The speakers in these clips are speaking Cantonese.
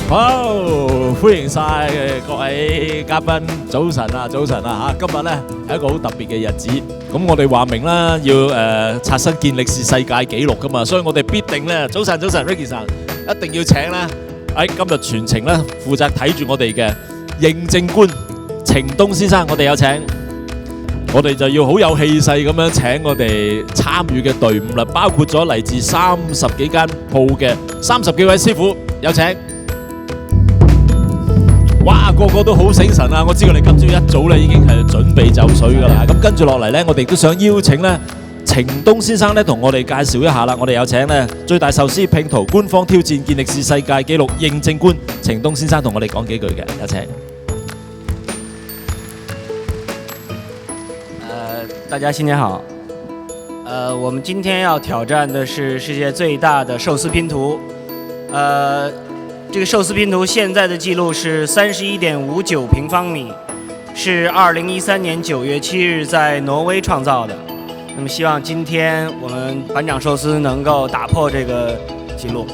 好，歡迎晒各位嘉賓，早晨啊嚇！今日咧係一個好特別嘅日子，咁我哋話明啦，要刷新健力士世界紀錄噶嘛，所以我哋必定咧，早晨 Ricky 生，一定要請咧喺今日全程咧負責睇住我哋嘅認證官程東先生，我哋有請，我哋就要好有氣勢咁樣請我哋參與嘅隊伍啦，包括咗嚟自30幾間鋪嘅30幾位師傅，有請。哇！個個都好醒神啊！我知道你今朝一早咧已經係準備就緒㗎啦。咁跟住落嚟咧，我哋都想邀請咧程東先生咧同我哋介紹一下啦。我哋有請咧最大壽司拼圖官方挑戰健力士世界紀錄認證官程東先生同我哋講幾句嘅，有請。大家新年好。我们今天要挑战的是世界最大的寿司拼图。这个寿司拼图现在的记录是31.59平方米，是2013年9月7日在挪威创造的。那么希望今天我们班長壽司能夠打破這個記錄。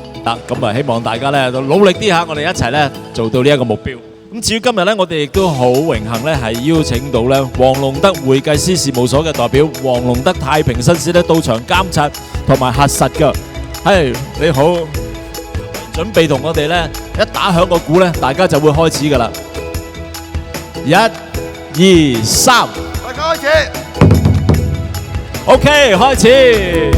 咁啊，希望大家咧都努力啲嚇，我哋一齊咧做到呢一個目標。咁至於今日咧，我哋亦都好榮幸咧，係邀請到咧黃龍德會計師事務所嘅代表黃龍德太平紳士咧到場監察同埋核實㗎。係，你好，準備同我哋咧一打響個鼓咧，大家就會開始㗎啦。1、2、3，大家開始。OK， 開始。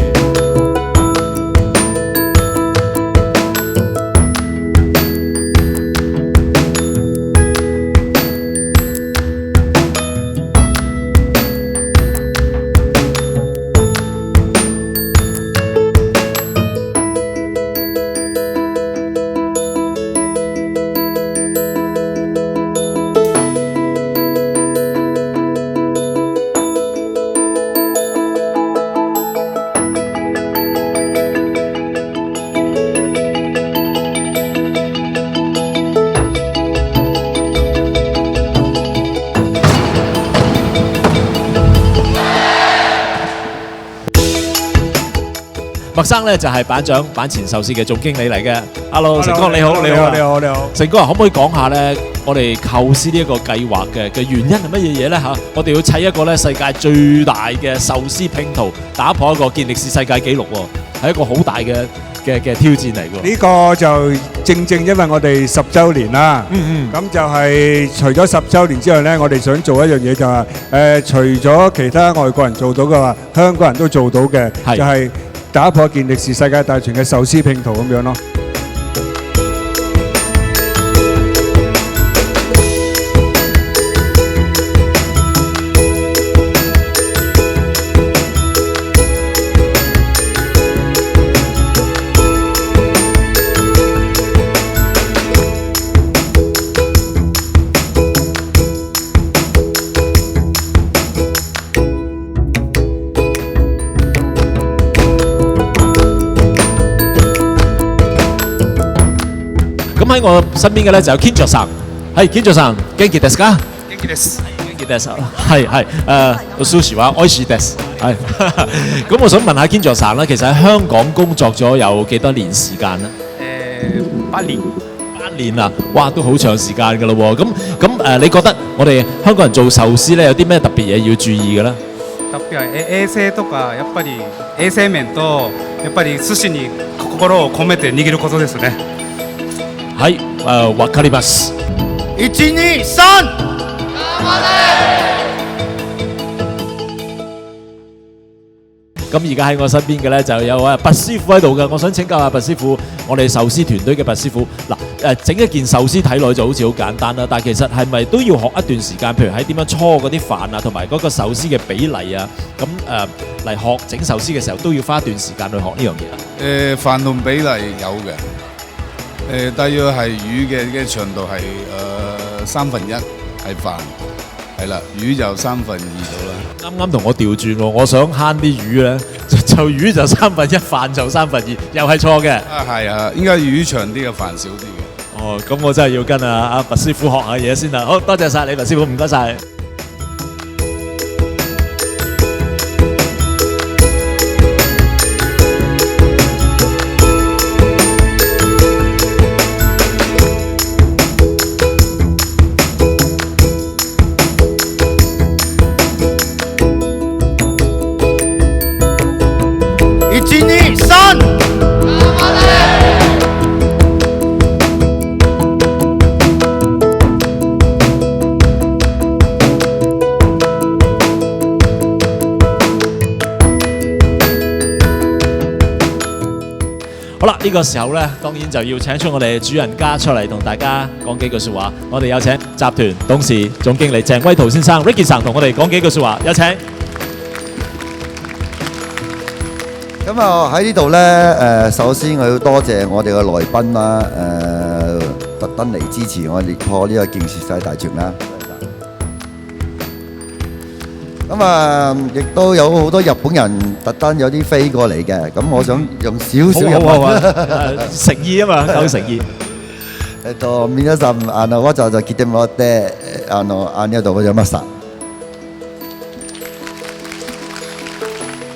麥生咧就係板長板前壽司嘅總經理嚟嘅。Hello， 成哥你好，你好，你好，你好。成哥可唔可以講下咧，我哋構思呢一個計劃嘅原因係乜嘢嘢咧嚇？我哋要砌一個咧世界最大嘅壽司拼圖，打破一個健力士世界紀錄喎，係一個好大嘅挑戰嚟㗎。呢個就正因為我哋10週年啦。咁就係除咗10週年之外咧，我哋想做一樣嘢就係除咗其他外國人做到嘅話，香港人都做到嘅，就係打破健力士世界大全嘅壽司拼圖咁樣咯。喺我身邊嘅咧就有 Kinjo さん，係 Kinjo さん，元気ですか？元気です。元気です。係お寿司は美味しいです。係。咁我想問下 Kinjo さん咧，其實喺香港工作咗有幾多年時間咧？8年。8年啊！哇，都好長時間㗎咯喎。咁你覺得我哋香港人做壽司咧有啲咩特別嘢要注意嘅咧？特別係衛生とかやっぱり衛生面とやっぱり寿司に心を込めて握ることですね。はい、わかります。1、2、3。咁而家喺我身邊嘅咧就有拔師傅喺度嘅，我想請教下拔師傅，我哋壽司團隊嘅拔師傅，嗱整一件壽司睇落就好似好簡單啦，但係其實係咪都要學一段時間？譬如喺點樣搓嗰啲飯啊，同埋嗰個壽司嘅比例啊，咁嚟學整壽司嘅時候都要花一段時間去學呢樣嘢啊。飯同比例有嘅。大約係魚嘅長度係1/3係飯，係啦，魚就2/3到啦。啱啱同我調轉喎，我想慳啲魚咧，就魚就1/3，飯就2/3，又係錯嘅。係啊，應該魚長啲嘅，飯少啲嘅。哦，咁我真係要跟阿拔師傅學下嘢先啦。好多謝晒你，拔師傅，唔該晒。呢個時候咧，當然就要請出我哋主人家出嚟同大家講幾句説話。我哋有請集團董事總經理鄭威圖先生 Ricky 生同我哋講幾句説話，有請。咁啊喺呢度呢，首先我要多謝我哋嘅來賓啦，特登嚟支持我哋破呢個健視世大全啦。咁啊，亦都有好多日本人特登有啲飛過嚟嘅，咁我想用少少日文。誠意啊嘛，夠誠意。皆さんわざわざ来てもらってありがとうございました。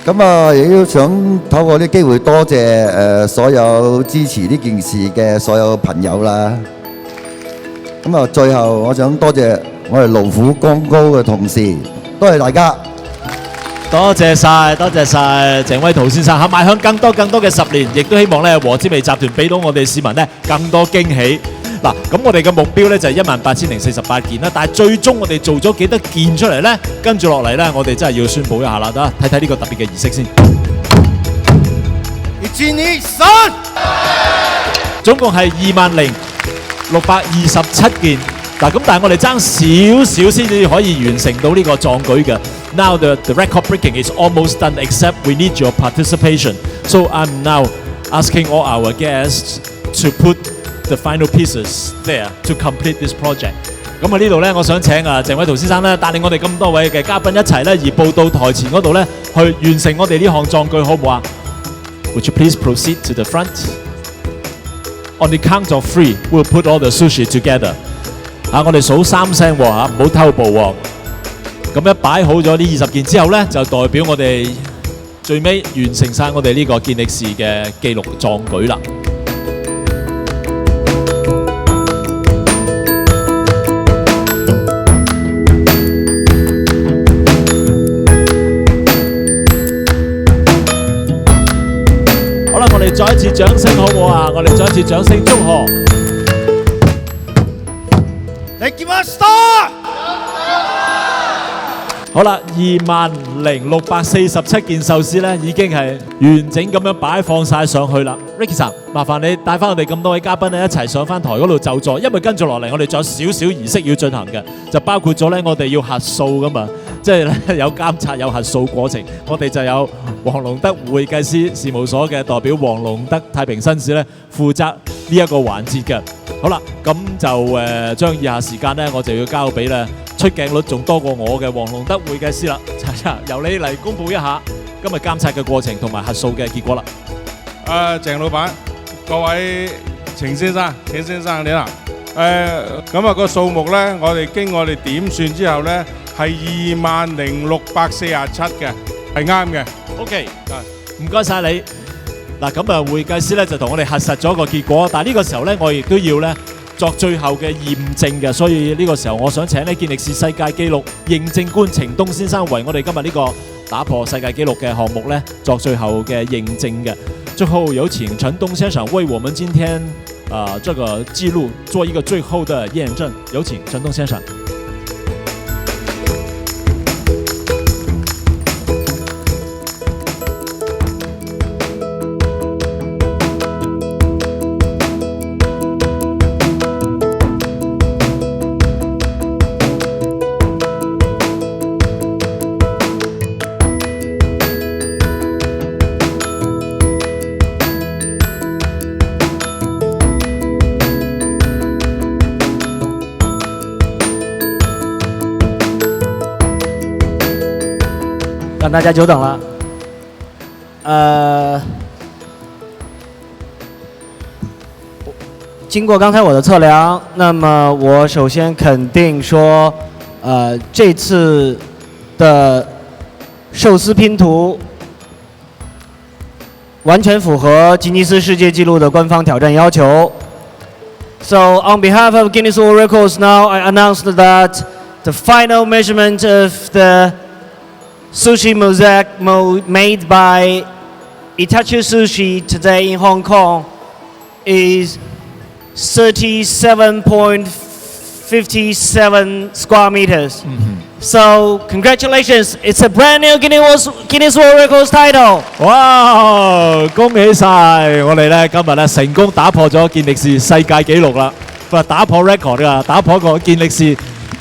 咁啊，亦都想透過呢個機會多謝所有支持呢件事嘅所有朋友啦。咁啊，最後我想多謝我哋勞苦功高嘅同事，多謝大家。多謝晒，多謝晒鄭威圖先生嚇，邁向更多嘅10年，亦都希望咧和之味集團俾到我哋市民咧更多驚喜。嗱，咁我哋嘅目標咧就係18048件啦，但係最終我哋做咗幾多件出嚟咧？跟住落嚟咧，我哋真係要宣佈一下啦，得睇睇呢個特別嘅儀式先。1、2、3，總共係20627件。嗱，咁但係我哋爭少少先至可以完成到呢個壯舉嘅。Now the record breaking is almost done, except we need your participation. So I'm now asking all our guests to put the final pieces there to complete this project. 咁啊呢度咧，我想請鄭威圖先生咧帶領我哋咁多位嘅嘉賓一齊咧移步到台前嗰度咧，去完成我哋呢項壯舉，好唔好啊 ？Would you please proceed to the front? On the count of 3, we'll put all the sushi together. 我哋數3聲喎嚇，唔好偷步喎。咁一擺好咗呢20件之後咧，就代表我哋最尾完成晒我哋呢個健力士嘅紀錄壯舉啦。好啦，我哋再一次掌聲好唔好啊？我哋再一次掌聲祝賀。できました！好啦，20647件壽司咧，已經係完整咁樣擺放晒上去啦。Ricky 生，麻煩你帶翻我哋咁多位嘉賓咧一齊上翻台嗰度就座，因為跟住落嚟我哋仲有少少儀式要進行嘅，就包括咗咧我哋要核數噶嘛，即係咧有監察有核數過程，我哋就有黃龍德會計師事務所嘅代表黃龍德太平紳士咧負責呢一個環節嘅。好啦，咁就將以下時間咧，我就要交俾咧出鏡率仲多過我嘅黃龍德會計師啦，由你嚟公佈一下今日監察嘅過程同埋核數嘅結果啦。鄭老闆，各位程先生你啦，咁啊個數目咧，我哋經我哋點算之後咧，係20647嘅，係啱嘅。OK， 唔該晒你。嗱，咁啊會計師咧就同我哋核實咗個結果，但係呢個時候咧，我亦都要咧作最後嘅驗證嘅，所以呢個時候我想請呢健力士世界紀錄認證官程東先生為我哋今日呢個打破世界紀錄嘅項目咧作最後嘅認證嘅。最後有請程東先生為我們今天這個記錄做一個最後的驗證，有請程東先生。让大家久等了。经过刚才我的测量，那么我首先肯定说，这次的寿司拼图完全符合吉尼斯世界纪录的官方挑战要求。So on behalf of Guinness World Records, now I announced that the final measurement of the sushi mosaic made by Itachi Sushi today in Hong Kong is 37.57 square meters. So congratulations, it's a brand new Guinness World Records title. 哇！恭喜晒！我哋咧今日咧成功打破咗健力士世界紀錄啦！佢話打破 record 㗎，打破個健力士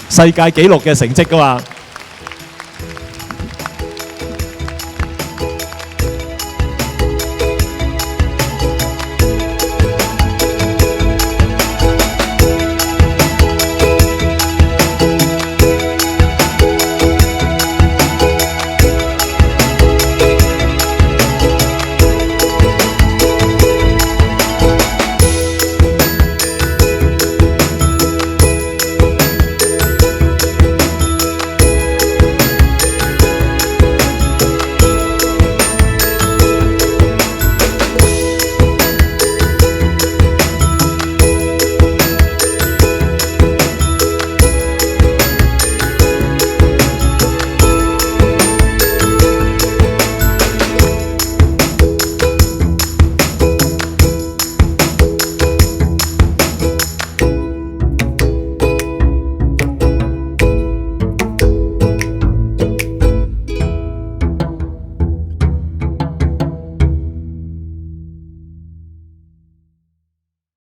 世界紀錄嘅成績㗎嘛。